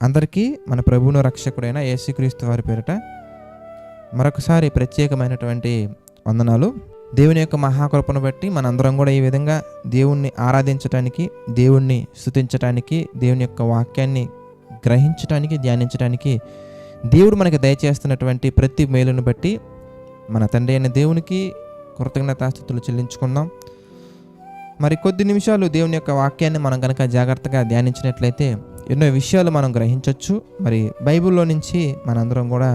అందరికీ మన ప్రభువును రక్షకుడైన యేసుక్రీస్తు వారి పేరిట మరొకసారి ప్రత్యేకమైనటువంటి వందనాలు. దేవుని యొక్క మహాకృపను బట్టి మనందరం కూడా ఈ విధంగా దేవుణ్ణి ఆరాధించటానికి, దేవుణ్ణి స్తుతించటానికి, దేవుని యొక్క వాక్యాన్ని గ్రహించటానికి, ధ్యానించటానికి దేవుడు మనకి దయచేస్తున్నటువంటి ప్రతి మేలును బట్టి మన తండ్రి అయిన దేవునికి కృతజ్ఞతాస్తుతులు చెల్లించుకుందాం. మరి కొద్ది నిమిషాలు దేవుని యొక్క వాక్యాన్ని మనం కనుక జాగ్రత్తగా ధ్యానించినట్లయితే ఎన్నో విషయాలు మనం గ్రహించవచ్చు. మరి బైబిల్లో నుంచి మనందరం కూడా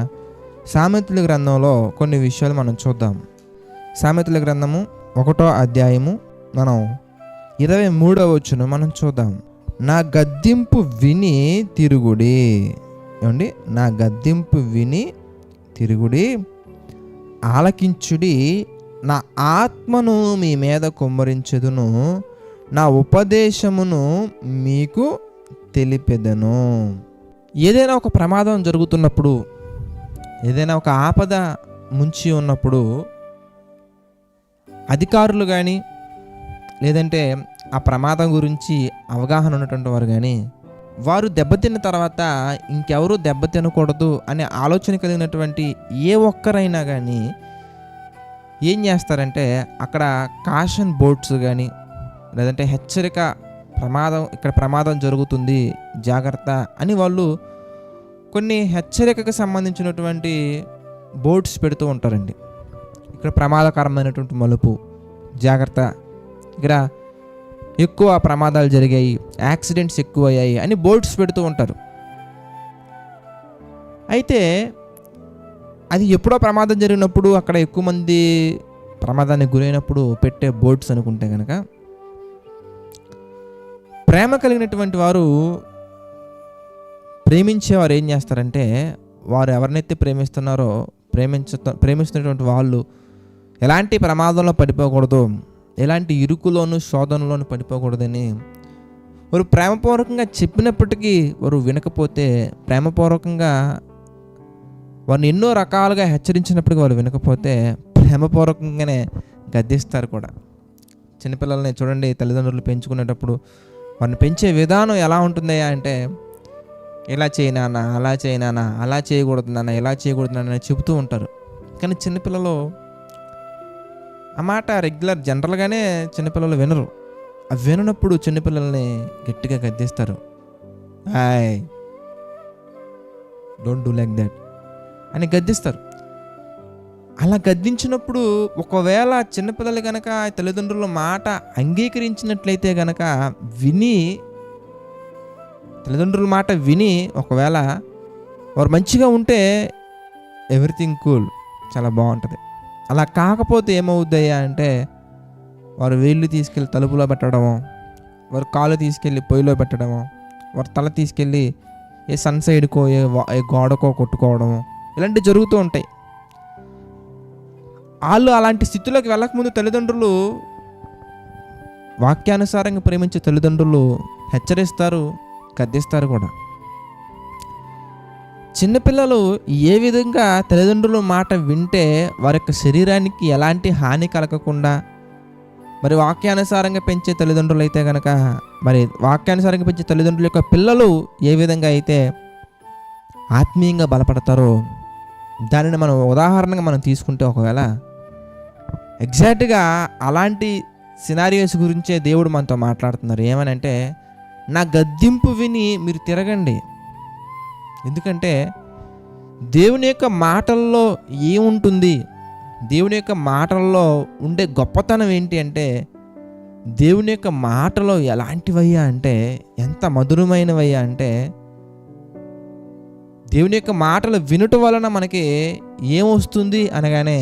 సామెతల గ్రంథంలో కొన్ని విషయాలు మనం చూద్దాం. సామెతల గ్రంథము 1వ అధ్యాయము మనం 23వ వచనం మనం చూద్దాం. నా గద్దింపు విని తిరుగుడి. ఏమండి? నా గద్దింపు విని తిరుగుడి, ఆలకించుడి, నా ఆత్మను మీ మీద కుమ్మరించెదను, నా ఉపదేశమును మీకు తెలిపెదను. ఏదైనా ఒక ప్రమాదం జరుగుతున్నప్పుడు, ఏదైనా ఒక ఆపద ముంచి ఉన్నప్పుడు అధికారులు కానీ లేదంటే ఆ ప్రమాదం గురించి అవగాహన ఉన్నటువంటి వారు కానీ వారు దెబ్బతిన్న తర్వాత ఇంకెవరూ దెబ్బతినకూడదు అనే ఆలోచన కలిగినటువంటి ఏ ఒక్కరైనా కానీ ఏం చేస్తారంటే అక్కడ కాషన్ బోర్డ్స్ కానీ లేదంటే హెచ్చరిక, ఇక్కడ ప్రమాదం జరుగుతుంది జాగ్రత్త అని వాళ్ళు కొన్ని హెచ్చరికకు సంబంధించినటువంటి బోర్డ్స్ పెడుతూ ఉంటారండి. ఇక్కడ ప్రమాదకరమైనటువంటి మలుపు, జాగ్రత్త, ఇక్కడ ఎక్కువ ప్రమాదాలు జరిగాయి, యాక్సిడెంట్స్ ఎక్కువ అయ్యాయి అని బోర్డ్స్ పెడుతూ ఉంటారు. అయితే అది ఎప్పుడో ప్రమాదం జరిగినప్పుడు, అక్కడ ఎక్కువ మంది ప్రమాదానికి గురైనప్పుడు పెట్టే బోర్డ్స్ అనుకుంటే కనుక, ప్రేమ కలిగినటువంటి వారు, ప్రేమించేవారు ఏం చేస్తారంటే వారు ఎవరినైతే ప్రేమిస్తున్నారో ప్రేమిస్తున్నటువంటి వాళ్ళు ఎలాంటి ప్రమాదంలో పడిపోకూడదు, ఎలాంటి ఇరుకులోను శోధనలోను పడిపోకూడదని వారు ప్రేమపూర్వకంగా చెప్పినప్పటికీ వారు వినకపోతే, ప్రేమపూర్వకంగా వారిని ఎన్నో రకాలుగా హెచ్చరించినప్పటికీ వారు వినకపోతే ప్రేమపూర్వకంగానే గద్దిస్తారు కూడా. చిన్నపిల్లల్ని చూడండి, తల్లిదండ్రులు పెంచుకునేటప్పుడు వారిని పెంచే విధానం ఎలా ఉంటుందయ్యా అంటే, ఇలా చేయి నాన్న, అలా చేయి నాన్న, అలా చేయకూడదు నాన్న, ఇలా చేయకూడదు నాన్న అని చెబుతూ ఉంటారు. కానీ చిన్నపిల్లలు ఆ మాట జనరల్గానే చిన్నపిల్లలు వినరు. అవి వినప్పుడు చిన్నపిల్లల్ని గట్టిగా గద్దిస్తారు. Hi, don't do like that అని గద్దిస్తారు. అలా గద్దించినప్పుడు ఒకవేళ చిన్నపిల్లలు కనుక తల్లిదండ్రుల మాట అంగీకరించినట్లయితే కనుక తల్లిదండ్రుల మాట విని ఒకవేళ వారు మంచిగా ఉంటే ఎవ్రీథింగ్ కూల్, చాలా బాగుంటుంది. అలా కాకపోతే ఏమవుద్దయ్యా అంటే వారు వేళ్ళు తీసుకెళ్ళి తలుపులో పెట్టడము, వారు కాలు తీసుకెళ్ళి పొయ్యిలో పెట్టడము, వారు తల తీసుకెళ్ళి ఏ సన్ సైడ్కో ఏ గోడకో కొట్టుకోవడము, ఇలాంటివి జరుగుతూ ఉంటాయి. వాళ్ళు అలాంటి స్థితిలోకి వెళ్ళకముందు తల్లిదండ్రులు, వాక్యానుసారంగా ప్రేమించే తల్లిదండ్రులు హెచ్చరిస్తారు, గద్దిస్తారు కూడా. చిన్నపిల్లలు ఏ విధంగా తల్లిదండ్రుల మాట వింటే వారి యొక్క శరీరానికి ఎలాంటి హాని కలగకుండా, మరి వాక్యానుసారంగా పెంచే తల్లిదండ్రులు అయితే కనుక, మరి వాక్యానుసారంగా పెంచే తల్లిదండ్రుల యొక్క పిల్లలు ఏ విధంగా అయితే ఆత్మీయంగా బలపడతారో దానిని మనం ఉదాహరణగా మనం తీసుకుంటే, ఒకవేళ ఎగ్జాక్ట్గా అలాంటి సినారియోస్ గురించే దేవుడు మనతో మాట్లాడుతున్నారు. ఏమనంటే, నా గద్దింపు విని మీరు తిరగండి. ఎందుకంటే దేవుని యొక్క మాటల్లో ఏముంటుంది, దేవుని యొక్క మాటల్లో ఉండే గొప్పతనం ఏంటి అంటే, దేవుని యొక్క మాటలో ఎలాంటివయ్యా అంటే, ఎంత మధురమైనవయ్యా అంటే, దేవుని యొక్క మాటలు వినటం వలన మనకి ఏమొస్తుంది అనగానే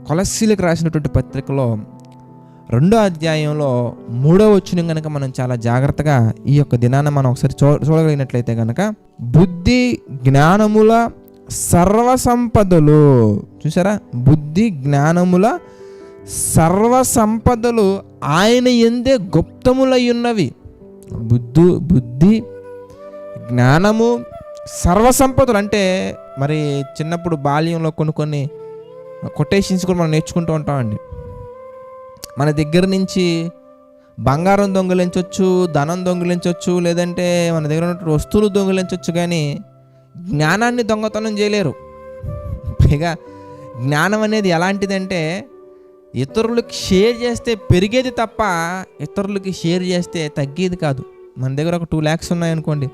కొలస్సీలకు రాసినటువంటి పత్రికలో 2వ అధ్యాయంలో 3వ వచనం కనుక మనం చాలా జాగ్రత్తగా ఈ యొక్క దినాన్ని మనం ఒకసారి చూడగలిగినట్లయితే కనుక, బుద్ధి జ్ఞానముల సర్వసంపదలు, చూసారా, బుద్ధి జ్ఞానముల సర్వసంపదలు ఆయన యందే గుప్తములై ఉన్నవి. బుద్ధి జ్ఞానము సర్వసంపదలు అంటే, మరి చిన్నప్పుడు బాల్యంలో కొన్ని కొటేషన్స్ కూడా మనం నేర్చుకుంటూ ఉంటామండి. మన దగ్గర నుంచి బంగారం దొంగిలించవచ్చు, ధనం దొంగిలించవచ్చు, లేదంటే మన దగ్గర ఉన్నటువంటి వస్తువులు దొంగిలించవచ్చు, కానీ జ్ఞానాన్ని దొంగతనం చేయలేరు. పైగా జ్ఞానం అనేది ఎలాంటిదంటే ఇతరులకి షేర్ చేస్తే పెరిగేది తప్ప ఇతరులకి షేర్ చేస్తే తగ్గేది కాదు. మన దగ్గర ఒక 2 lakhs ఉన్నాయనుకోండి,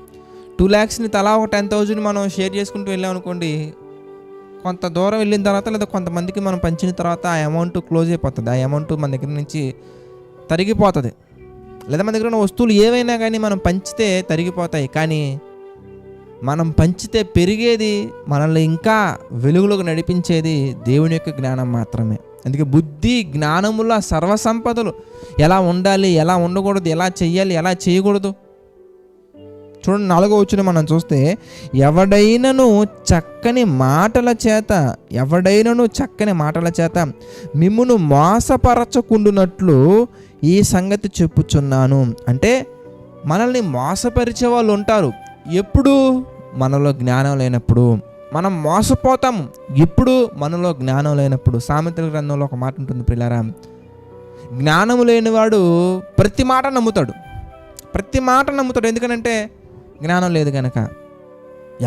2 lakhsని తలా ఒక 10,000 మనం షేర్ చేసుకుంటూ వెళ్ళామనుకోండి, కొంత దూరం వెళ్ళిన తర్వాత లేదా కొంతమందికి మనం పంచిన తర్వాత ఆ అమౌంట్ క్లోజ్ అయిపోతుంది. ఆ అమౌంట్ మన దగ్గర నుంచి తరిగిపోతుంది. లేదా మన దగ్గర ఉన్న వస్తువులు ఏవైనా కానీ మనం పంచితే తరిగిపోతాయి, కానీ మనం పంచితే పెరిగేది, మనల్ని ఇంకా వెలుగులోకి నడిపించేది దేవుని యొక్క జ్ఞానం మాత్రమే. అందుకే బుద్ధి జ్ఞానముల సర్వసంపదలు ఎలా ఉండాలి, ఎలా ఉండకూడదు, ఎలా చెయ్యాలి, ఎలా చేయకూడదు. చూడండి 4వ వచనం మనం చూస్తే, ఎవడైనను చక్కని మాటల చేత మిమ్మును మోసపరచకుండునట్లు ఈ సంగతి చెప్పుచున్నాను. అంటే మనల్ని మోసపరిచే వాళ్ళు ఉంటారు. ఎప్పుడు? మనలో జ్ఞానం లేనప్పుడు. మనం మోసపోతాము ఎప్పుడు? మనలో జ్ఞానం లేనప్పుడు. సామెతల గ్రంథంలో ఒక మాట ఉంటుంది ప్రియులారా, జ్ఞానము లేనివాడు ప్రతి మాట నమ్ముతాడు. ఎందుకనంటే జ్ఞానం లేదు కనుక.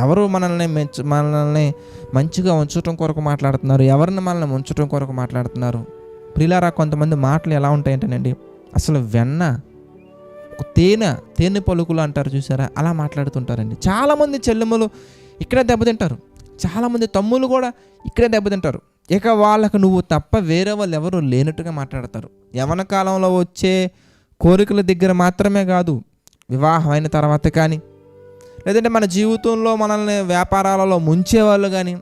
ఎవరు మనల్ని మంచిగా ఉంచటం కొరకు మాట్లాడుతున్నారు, ఎవరిని మనల్ని ఉంచటం కొరకు మాట్లాడుతున్నారు. ప్రియులారా, కొంతమంది మాటలు ఎలా ఉంటాయంటేనండి, అసలు వెన్న, తేనె పలుకులు అంటారు చూసారా, అలా మాట్లాడుతుంటారండి. చాలామంది చెల్లెమ్మలు ఇక్కడే దెబ్బతింటారు, చాలామంది తమ్ముళ్ళు కూడా ఇక్కడే దెబ్బతింటారు. ఇక వాళ్ళకు నువ్వు తప్ప వేరే వాళ్ళు ఎవరు లేనట్టుగా మాట్లాడతారు. యవ్వన కాలంలో వచ్చే కోరికల దగ్గర మాత్రమే కాదు, వివాహం అయిన తర్వాత కానీ, లేదంటే మన జీవితంలో మనల్ని వ్యాపారాలలో ముంచేవాళ్ళు కానీ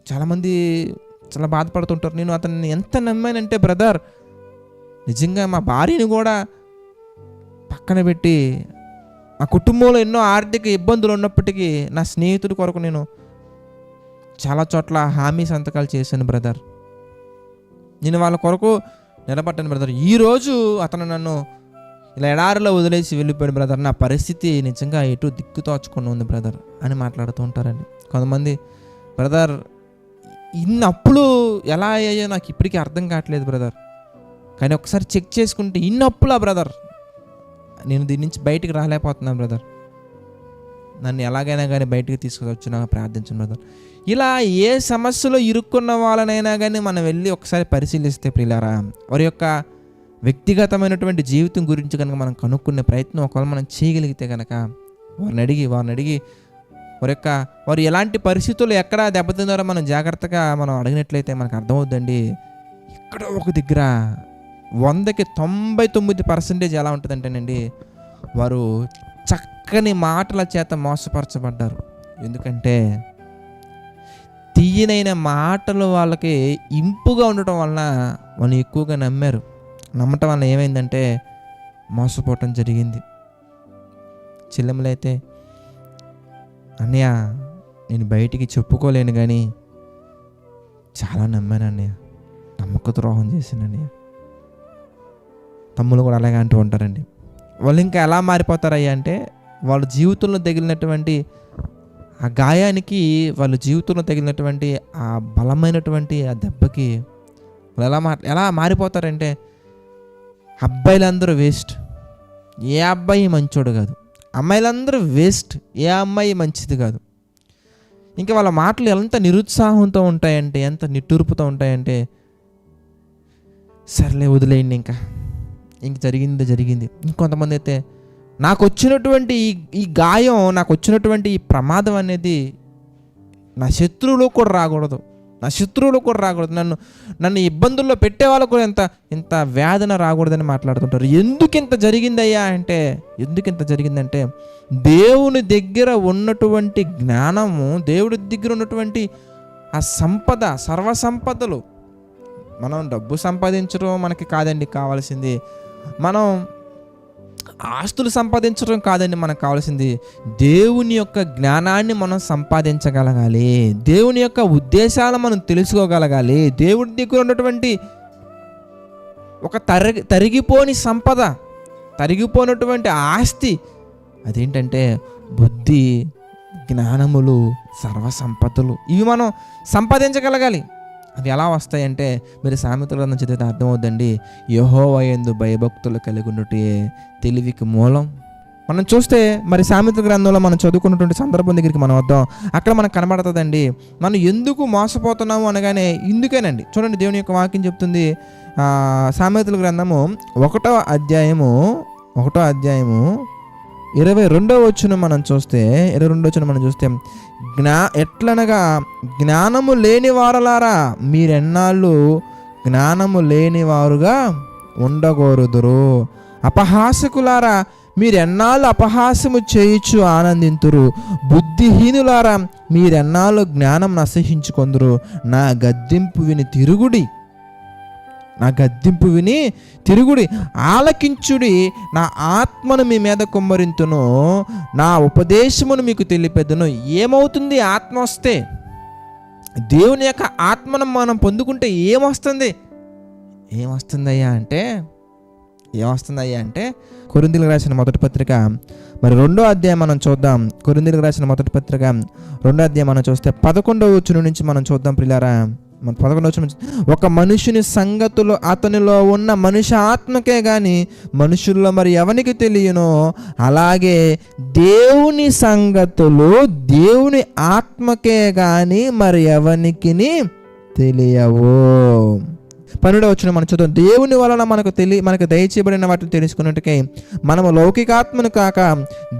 చాలామంది చాలా బాధపడుతుంటారు. నేను అతన్ని ఎంత నమ్మానంటే బ్రదర్, నిజంగా మా భార్యని కూడా పక్కన పెట్టి, మా కుటుంబంలో ఎన్నో ఆర్థిక ఇబ్బందులు ఉన్నప్పటికీ నా స్నేహితుడి కొరకు నేను చాలా చోట్ల హామీ సంతకాలు చేశాను బ్రదర్, నేను వాళ్ళ కొరకు నిలబడ్డాను బ్రదర్. ఈరోజు అతను నన్ను ఇలా ఎడారిలో వదిలేసి వెళ్ళిపోయాడు బ్రదర్, నా పరిస్థితి నిజంగా ఎటు దిక్కుతోచుకుని ఉంది బ్రదర్ అని మాట్లాడుతూ ఉంటారండి. కొంతమంది బ్రదర్ ఇన్ని అప్పులు ఎలా అయ్యాయో నాకు ఇప్పటికీ అర్థం కావట్లేదు బ్రదర్, కానీ ఒకసారి చెక్ చేసుకుంటే ఇన్ని అప్పులా బ్రదర్, నేను దీని నుంచి బయటికి రాలేకపోతున్నాను బ్రదర్, నన్ను ఎలాగైనా కానీ బయటికి తీసుకొచ్చి నాకు ప్రార్థించను బ్రదర్. ఇలా ఏ సమస్యలో ఇరుక్కున్న వాళ్ళనైనా కానీ మనం వెళ్ళి ఒకసారి పరిశీలిస్తే ప్రియులారా, వారి యొక్క వ్యక్తిగతమైనటువంటి జీవితం గురించి కనుక మనం కనుక్కునే ప్రయత్నం ఒకవేళ మనం చేయగలిగితే కనుక వారిని అడిగి వారు ఎలాంటి పరిస్థితుల్లో ఎక్కడ దెబ్బతిన్నారో మనం జాగ్రత్తగా మనం అడిగినట్లయితే మనకు అర్థమవుద్దండి. ఎక్కడో ఒక దగ్గర 100కి 99% ఎలా ఉంటుందంటేనండి, వారు చక్కని మాటల చేత మోసపరచబడ్డారు. ఎందుకంటే తీయనైన మాటలు వాళ్ళకి ఇంపుగా ఉండటం వలన వాళ్ళు ఎక్కువగా నమ్మారు. నమ్మటం వల్ల ఏమైందంటే మోసపోవటం జరిగింది. చెల్లెములైతే, అన్నయ్య నేను బయటికి చెప్పుకోలేను కానీ చాలా నమ్మాను అన్నయ్య, నమ్మక ద్రోహం చేశాను అన్నయ్య. తమ్ముళ్ళు కూడా అలాగే అంటూ ఉంటారండి. వాళ్ళు ఇంకా ఎలా మారిపోతారయ్యా అంటే, వాళ్ళ జీవితంలో తగిలినటువంటి ఆ గాయానికి, వాళ్ళ జీవితంలో తగిలినటువంటి ఆ బలమైనటువంటి ఆ దెబ్బకి వాళ్ళు ఎలా మారిపోతారంటే, అబ్బాయిలందరూ వేస్ట్, ఏ అబ్బాయి మంచోడు కాదు, అమ్మాయిలందరూ వేస్ట్, ఏ అమ్మాయి మంచిది కాదు. ఇంకా వాళ్ళ మాటలు ఎంత నిరుత్సాహంతో ఉంటాయంటే, ఎంత నిట్టూర్పుతో ఉంటాయంటే, సర్లే వదిలేయండి, ఇంక జరిగింది. ఇంకొంతమంది అయితే, నాకు వచ్చినటువంటి ఈ గాయం, నాకు వచ్చినటువంటి ఈ ప్రమాదం అనేది నా శత్రువులకు కూడా రాకూడదు, నన్ను ఇబ్బందుల్లో పెట్టే వాళ్ళకు కూడా ఇంత వేదన రాకూడదని మాట్లాడుతుంటారు. ఎందుకు ఇంత జరిగిందంటే దేవుని దగ్గర ఉన్నటువంటి జ్ఞానము, దేవుడి దగ్గర ఉన్నటువంటి ఆ సంపద, సర్వసంపదలు, మనం డబ్బు సంపాదించడం మనకి కాదండి కావాల్సింది, మనం ఆస్తులు సంపాదించడం కాదండి మనకు కావాల్సింది, దేవుని యొక్క జ్ఞానాన్ని మనం సంపాదించగలగాలి, దేవుని యొక్క ఉద్దేశాలు మనం తెలుసుకోగలగాలి. దేవుడి దగ్గర ఉన్నటువంటి ఒక తరిగిపోని సంపద, తరిగిపోయినటువంటి ఆస్తి అదేంటంటే బుద్ధి, జ్ఞానములు, సర్వసంపదలు. ఇవి మనం సంపాదించగలగాలి. అవి ఎలా వస్తాయంటే మీరు సామెతల గ్రంథం చదివితే అర్థమవుద్దండి. యెహోవా యందు భయభక్తులు కలిగి ఉండుటే తెలివికి మూలం. మనం చూస్తే మరి సామెతల గ్రంథంలో మనం చదువుకున్నటువంటి సందర్భం దగ్గరికి మనం వద్దాం. అక్కడ మనకు కనబడుతుందండి మనం ఎందుకు మోసపోతున్నాము అనగానే ఇందుకేనండి. చూడండి, దేవుని యొక్క వాక్యం చెప్తుంది. సామెతల గ్రంథము 1వ అధ్యాయము 22వ వచనం మనం చూస్తే ఎట్లనగా జ్ఞానము లేని వారలారా మీరెన్నాళ్ళు జ్ఞానము లేని వారుగా ఉండగోరుదురు. అపహాసకులారా మీరెన్నాళ్ళు అపహాసము చేయుచు ఆనందింతురు. బుద్ధిహీనులారా మీరెన్నాళ్ళు జ్ఞానం నశించుకొందురు. నా గద్దింపు విని తిరుగుడి, ఆలకించుడి. నా ఆత్మను మీ మీద కుమ్మరింతును, నా ఉపదేశమును మీకు తెలిపెదను. ఏమవుతుంది ఆత్మ వస్తే? దేవుని యొక్క ఆత్మను మనం పొందుకుంటే ఏమొస్తుందయ్యా అంటే కొరింథీయులకు రాసిన మొదటి పత్రిక మరి 2వ అధ్యాయం మనం చూద్దాం. కొరింథీయులకు రాసిన మొదటి పత్రిక 2వ అధ్యాయం మనం చూస్తే 11వ వచనం నుంచి మనం చూద్దాం ప్రియులారా. మన 11వ వచనం నుంచి, ఒక మనుషుని సంగతులు అతనిలో ఉన్న మనిషి ఆత్మకే గాని మనుషుల్లో మరి ఎవనికి తెలియనో, అలాగే దేవుని సంగతులు దేవుని ఆత్మకే గాని మరి ఎవనికి తెలియవు. 12వ వచనం మనం చూద్దాం. దేవుని వలన మనకు దయచేయబడిన వాటిని తెలుసుకున్నట్టుకై మనము లౌకికాత్మను కాక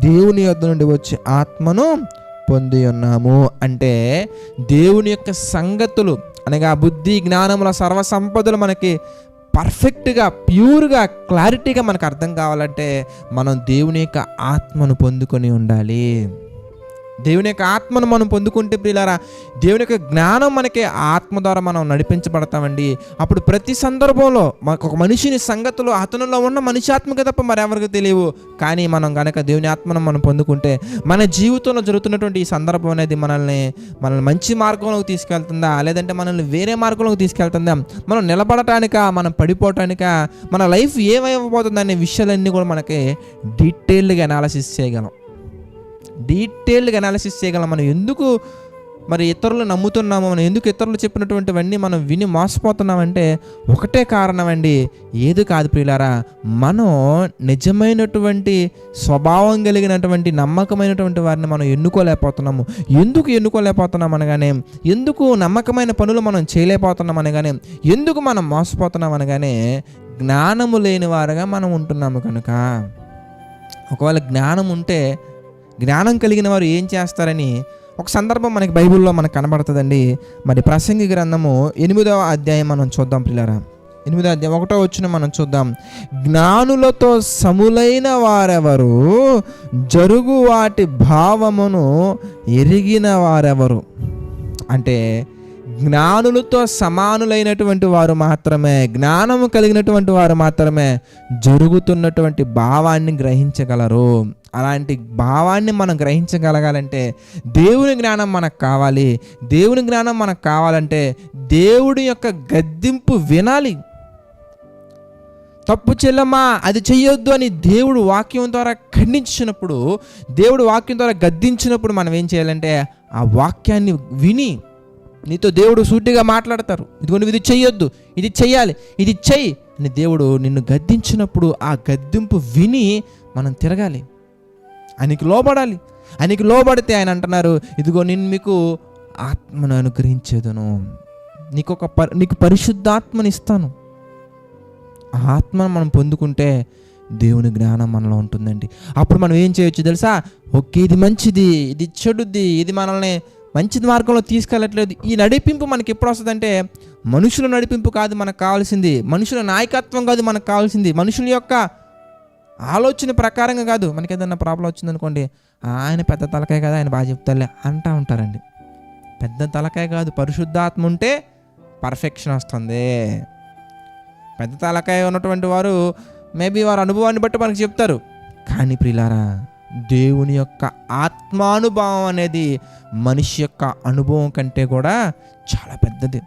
దేవుని యొద్ద నుండి వచ్చే ఆత్మను పొంది ఉన్నాము. అంటే దేవుని యొక్క సంగతులు అనగా బుద్ధి జ్ఞానముల సర్వసంపదలు మనకి పర్ఫెక్ట్గా, ప్యూర్గా, క్లారిటీగా మనకు అర్థం కావాలంటే మనం దేవుని యొక్క ఆత్మను పొందుకొని ఉండాలి. దేవుని యొక్క ఆత్మను మనం పొందుకుంటే ప్రియులారా, దేవుని యొక్క జ్ఞానం మనకి ఆత్మ ద్వారా మనం నడిపించబడతామండి. అప్పుడు ప్రతి సందర్భంలో మనకు ఒక మనిషిని సంగతులు అతనిలో ఉన్న మనిషి ఆత్మకే తప్ప మరెవరికి తెలియవు. కానీ మనం కనుక దేవుని ఆత్మను మనం పొందుకుంటే మన జీవితంలో జరుగుతున్నటువంటి ఈ సందర్భం అనేది మనల్ని మంచి మార్గంలోకి తీసుకెళ్తుందా, లేదంటే మనల్ని వేరే మార్గంలోకి తీసుకెళ్తుందా, మనం నిలబడటానికా, మనం పడిపోవటానికా, మన లైఫ్ ఏమైపోతుంది అనే విషయాలన్నీ కూడా మనకి డీటెయిల్డ్గా అనాలిసిస్ చేయగలం. మనం ఎందుకు మరి ఇతరులు నమ్ముతున్నాము, మనం ఎందుకు ఇతరులు చెప్పినటువంటివన్నీ మనం విని మోసపోతున్నామంటే ఒకటే కారణం అండి. ఏది కాదు ప్రియులారా, మనం నిజమైనటువంటి స్వభావం కలిగినటువంటి నమ్మకమైనటువంటి వారిని మనం ఎన్నుకోలేకపోతున్నాము. ఎందుకు ఎన్నుకోలేకపోతున్నాం అనగానే, ఎందుకు నమ్మకమైన పనులు మనం చేయలేకపోతున్నాం అనగానే, ఎందుకు మనం మోసపోతున్నాం అనగానే జ్ఞానము లేని వారుగా మనం ఉంటున్నాము కనుక. ఒకవేళ జ్ఞానం ఉంటే, జ్ఞానం కలిగిన వారు ఏం చేస్తారని ఒక సందర్భం మనకి బైబిల్లో మనకు కనబడుతుందండి. మరి ప్రసంగి గ్రంథము 8వ అధ్యాయం మనం చూద్దాం ప్రియులారా. 8వ అధ్యాయం 1వ వచనం మనం చూద్దాం. జ్ఞానులతో సములైన వారెవరు, జరుగు వాటి భావమును ఎరిగిన వారెవరు. అంటే జ్ఞానులతో సమానులైనటువంటి వారు మాత్రమే, జ్ఞానము కలిగినటువంటి వారు మాత్రమే జరుగుతున్నటువంటి భావాన్ని గ్రహించగలరు. అలాంటి భావాన్ని మనం గ్రహించగలగాలంటే దేవుని జ్ఞానం మనకు కావాలి. దేవుని జ్ఞానం మనకు కావాలంటే దేవుడి యొక్క గద్దింపు వినాలి. తప్పు చెల్లమ్మా, అది చెయ్యొద్దు అని దేవుడు వాక్యం ద్వారా ఖండించినప్పుడు, దేవుడు వాక్యం ద్వారా గద్దించినప్పుడు మనం ఏం చేయాలంటే ఆ వాక్యాన్ని విని, నీతో దేవుడు సూటిగా మాట్లాడతారు, ఇదిగో నువ్వు ఇది చెయ్యొద్దు, ఇది చెయ్యాలి, ఇది చెయ్యి అని దేవుడు నిన్ను గద్దించినప్పుడు ఆ గద్దింపు విని మనం తిరగాలి, ఆయనకి లోబడాలి. ఆయనకి లోబడితే ఆయన అంటున్నారు, ఇదిగో నేను మీకు ఆత్మను అనుగ్రహించేదను, నీకు పరిశుద్ధాత్మని ఇస్తాను. ఆ ఆత్మను మనం పొందుకుంటే దేవుని జ్ఞానం మనలో ఉంటుందండి. అప్పుడు మనం ఏం చేయొచ్చు తెలుసా? ఓకే, ఇది మంచిది, ఇది చెడుది, ఇది మనల్ని మంచి మార్గంలో తీసుకెళ్ళట్లేదు. ఈ నడిపింపు మనకి ఎప్పుడు వస్తుందంటే మనుషుల నడిపింపు కాదు మనకు కావాల్సింది, మనుషుల నాయకత్వం కాదు మనకు కావాల్సింది, మనుషుల యొక్క ఆలోచన ప్రకారంగా కాదు. మనకి ఏదన్నా ప్రాబ్లం వచ్చిందనుకోండి, ఆయన పెద్ద తలకాయ కదా, ఆయన బాగా చెప్తారులే అంటూ ఉంటారండి. పెద్ద తలకాయ కాదు, పరిశుద్ధాత్మ ఉంటే పర్ఫెక్షన్ వస్తుంది. పెద్ద తలకాయ ఉన్నటువంటి వారు మేబీ వారి అనుభవాన్ని బట్టి మనకు చెప్తారు. కానీ ప్రియులారా, దేవుని యొక్క ఆత్మానుభవం అనేది మనిషి యొక్క అనుభవం కంటే కూడా చాలా పెద్దది.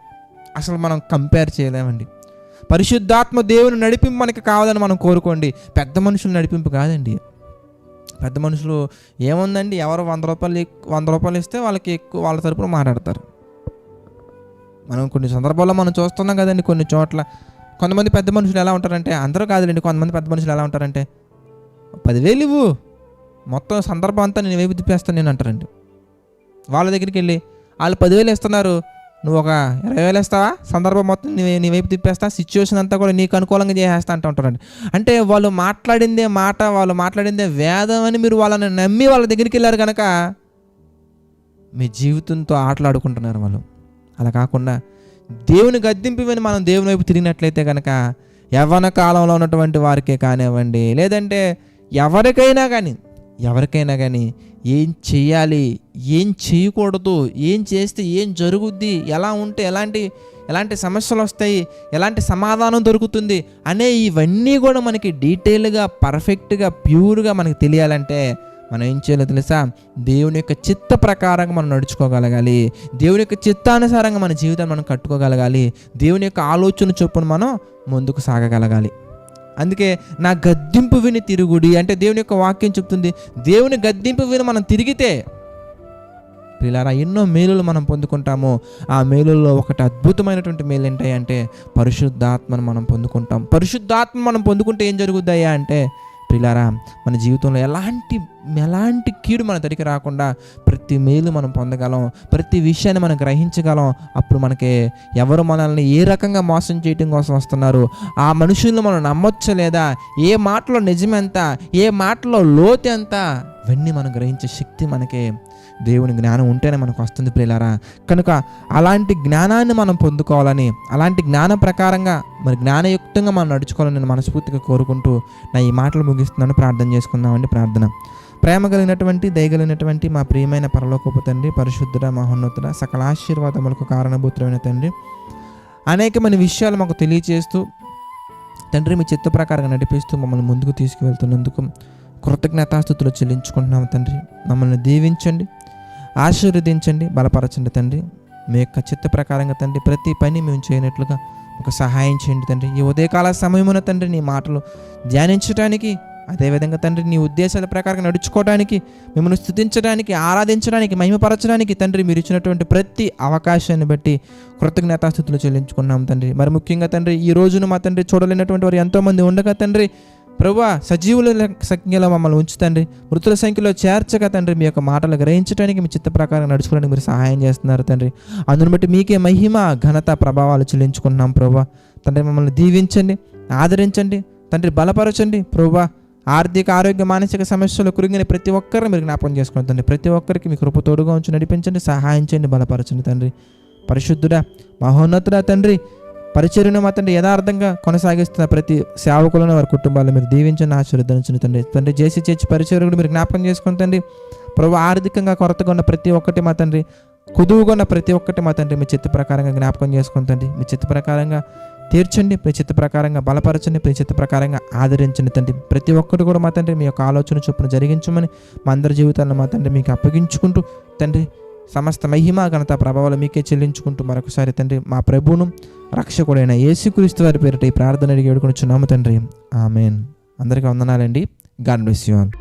అసలు మనం కంపేర్ చేయలేమండి. పరిశుద్ధాత్మ దేవుని నడిపింపు మనకి కావాలని మనం కోరుకోండి, పెద్ద మనుషులు నడిపింపు కాదండి. పెద్ద మనుషులు ఏముందండి, ఎవరు 100 రూపాయలు ఇస్తే వాళ్ళకి ఎక్కువ, వాళ్ళ తరపున మాట్లాడతారు. మనం కొన్ని సందర్భాల్లో మనం చూస్తున్నాం కదండి. కొన్ని చోట్ల కొంతమంది పెద్ద మనుషులు ఎలా ఉంటారంటే, అందరూ కాదులేండి, కొంతమంది పెద్ద మనుషులు ఎలా ఉంటారంటే 10,000 ఇవ్వు, మొత్తం సందర్భం అంతా నేను వైపు తిప్పేస్తాను నేను అంటారండి. వాళ్ళ దగ్గరికి వెళ్ళి వాళ్ళు 10,000 ఇస్తున్నారు, నువ్వు ఒక 20,000 ఇస్తావా, సందర్భం మొత్తం నీ వైపు తిప్పేస్తా, సిచ్యువేషన్ అంతా కూడా నీకు అనుకూలంగా చేసేస్తా అంటూ ఉంటారండి. అంటే వాళ్ళు మాట్లాడిందే మాట, వాళ్ళు మాట్లాడిందే వేదం అని మీరు వాళ్ళని నమ్మి వాళ్ళ దగ్గరికి వెళ్ళారు కనుక మీ జీవితంతో ఆటలాడుకుంటున్నారు వాళ్ళు. అలా కాకుండా దేవుని గద్దింపు విని మనం దేవుని వైపు తిరిగినట్లయితే కనుక యవ్వన కాలంలో ఉన్నటువంటి వారికే కానివ్వండి, లేదంటే ఎవరికైనా కానీ ఏం చేయాలి, ఏం చేయకూడదు, ఏం చేస్తే ఏం జరుగుద్ది, ఎలా ఉంటే ఎలాంటి సమస్యలు వస్తాయి, ఎలాంటి సమాధానం దొరుకుతుంది అనే ఇవన్నీ కూడా మనకి డీటెయిల్గా, పర్ఫెక్ట్గా, ప్యూర్గా మనకి తెలియాలంటే మనం ఏం చేయాలో తెలుసా? దేవుని యొక్క చిత్త ప్రకారంగా మనం నడుచుకోగలగాలి. దేవుని యొక్క చిత్తానుసారంగా మన జీవితాన్ని మనం కట్టుకోగలగాలి. దేవుని యొక్క ఆలోచన చొప్పున మనం ముందుకు సాగగలగాలి. అందుకే నా గద్దింపు విని తిరుగుడి అంటే దేవుని యొక్క వాక్యం చెప్తుంది. దేవుని గద్దింపు విని మనం తిరిగితే ప్రియులారా ఎన్నో మేలులు మనం పొందుకుంటాము. ఆ మేలుల్లో ఒకటి అద్భుతమైనటువంటి మేలు ఏంటంటే పరిశుద్ధాత్మను మనం పొందుకుంటాం. పరిశుద్ధాత్మ మనం పొందుకుంటే ఏం జరుగుద్దయ్యా అంటే ప్రియులారా మన జీవితంలో ఎలాంటి కీడు మన దగ్గరికి రాకుండా ప్రతి మేలు మనం పొందగలం, ప్రతి విషయాన్ని మనం గ్రహించగలం. అప్పుడు మనకి ఎవరు మనల్ని ఏ రకంగా మోసం చేయడం కోసం వస్తున్నారు, ఆ మనుషులను మనం నమ్మొచ్చా లేదా, ఏ మాటలో నిజమెంత, ఏ మాటలో లోతు ఎంత, ఇవన్నీ మనం గ్రహించే శక్తి మనకి దేవుని జ్ఞానం ఉంటేనే మనకు వస్తుంది ప్రియులారా. కనుక అలాంటి జ్ఞానాన్ని మనం పొందుకోవాలని, అలాంటి జ్ఞాన ప్రకారంగా మరి జ్ఞానయుక్తంగా మనం నడుచుకోవాలని నేను మనస్ఫూర్తిగా కోరుకుంటూ నా ఈ మాటలు ముగిస్తున్నాను. ప్రార్థన చేసుకుందామండి. ప్రార్థన. ప్రేమ కలిగినటువంటి, దయగలిగినటువంటి మా ప్రియమైన పరలోకపు తండ్రి, పరిశుద్ధుడ, మహోన్నతుడ, సకల ఆశీర్వాదములకు కారణభూతుడైన తండ్రి, అనేకమైన విషయాలు మాకు తెలియజేస్తూ తండ్రి మీ చిత్త ప్రకారంగా నడిపిస్తూ మమ్మల్ని ముందుకు తీసుకువెళ్తున్నందుకు కృతజ్ఞతాస్తుతులు చెల్లించుకుంటున్నాము తండ్రి. మమ్మల్ని దీవించండి, ఆశీర్వదించండి, బలపరచండి తండ్రి. మీ యొక్క చిత్త ప్రకారంగా తండ్రి ప్రతి పని మేము చేయనట్లుగా ఒక సహాయం చేయండి తండ్రి. ఈ ఉదయకాల సమయమున తండ్రి నీ మాటలు ధ్యానించడానికి, అదేవిధంగా తండ్రి నీ ఉద్దేశాల ప్రకారం నడుచుకోవడానికి, మిమ్మల్ని స్తుతించడానికి, ఆరాధించడానికి, మహిమపరచడానికి తండ్రి మీరు ఇచ్చినటువంటి ప్రతి అవకాశాన్ని బట్టి కృతజ్ఞతాస్తుతులు చెల్లించుకున్నాం తండ్రి. మరి ముఖ్యంగా తండ్రి ఈ రోజున మా తండ్రి చూడలేనటువంటి వారు ఎంతోమంది ఉండగా తండ్రి ప్రభువా సజీవుల సంఖ్యలో మమ్మల్ని ఉంచుతండ్రి, మృతుల సంఖ్యలో చేర్చగా తండ్రి మీ యొక్క మాటలు గ్రహించడానికి, మీ చిత్త ప్రకారం నడుచుకోవడానికి మీరు సహాయం చేస్తున్నారు తండ్రి. అందును బట్టి మీకే మహిమ, ఘనత, ప్రభావాలు చెల్లించుకుంటున్నాం ప్రభువా. తండ్రి మమ్మల్ని దీవించండి, ఆదరించండి తండ్రి, బలపరచండి ప్రభువా. ఆర్థిక, ఆరోగ్య, మానసిక సమస్యలు కురిగిన ప్రతి ఒక్కరిని మీరు జ్ఞాపకం చేసుకోండి తండ్రి. ప్రతి ఒక్కరికి మీ కృప తోడుగా ఉంచి నడిపించండి, సహాయం చేయండి, బలపరచండి తండ్రి. పరిశుద్ధుడా, మహోన్నతుడా తండ్రి, పరిచర్యను మా తండ్రి యథార్థంగా కొనసాగిస్తున్న ప్రతి సేవకులను వారి కుటుంబాలను మీరు దీవించండి, ఆశీర్వదించండి తండ్రి. జేసీ చర్చ్ పరిచర్యలు మీరు జ్ఞాపకం చేసుకుని తండ్రి ప్రభు. ఆర్థికంగా కొరతగా ఉన్న ప్రతి ఒక్కటి మా తండ్రి, కుదువుగా ఉన్న ప్రతి ఒక్కటి మా తండ్రి మీ చిత్త ప్రకారంగా జ్ఞాపకం చేసుకుని తండ్రి. మీ చిత్త ప్రకారంగా తీర్చండి, మీ చిత్త ప్రకారంగా బలపరచండి, మీ చిత్త ప్రకారంగా ఆదరించండి తండ్రి. ప్రతి ఒక్కటి కూడా మా తండ్రి మీ యొక్క ఆలోచన చొప్పున జరిగించమని మా అందరి జీవితాలను మా తండ్రి మీకు అప్పగించుకుంటూ తండ్రి సమస్త మహిమ, ఘనత, ప్రభావాలు మీకే చెల్లించుకుంటూ మరొకసారి తండ్రి మా ప్రభువును రక్షకుడైన యేసుక్రీస్తు వారి పేరిట ఈ ప్రార్థన అడిగి వేడుకొనుచున్నాము తండ్రి. ఆమేన్. అందరికీ వందనాలండి. God bless you all.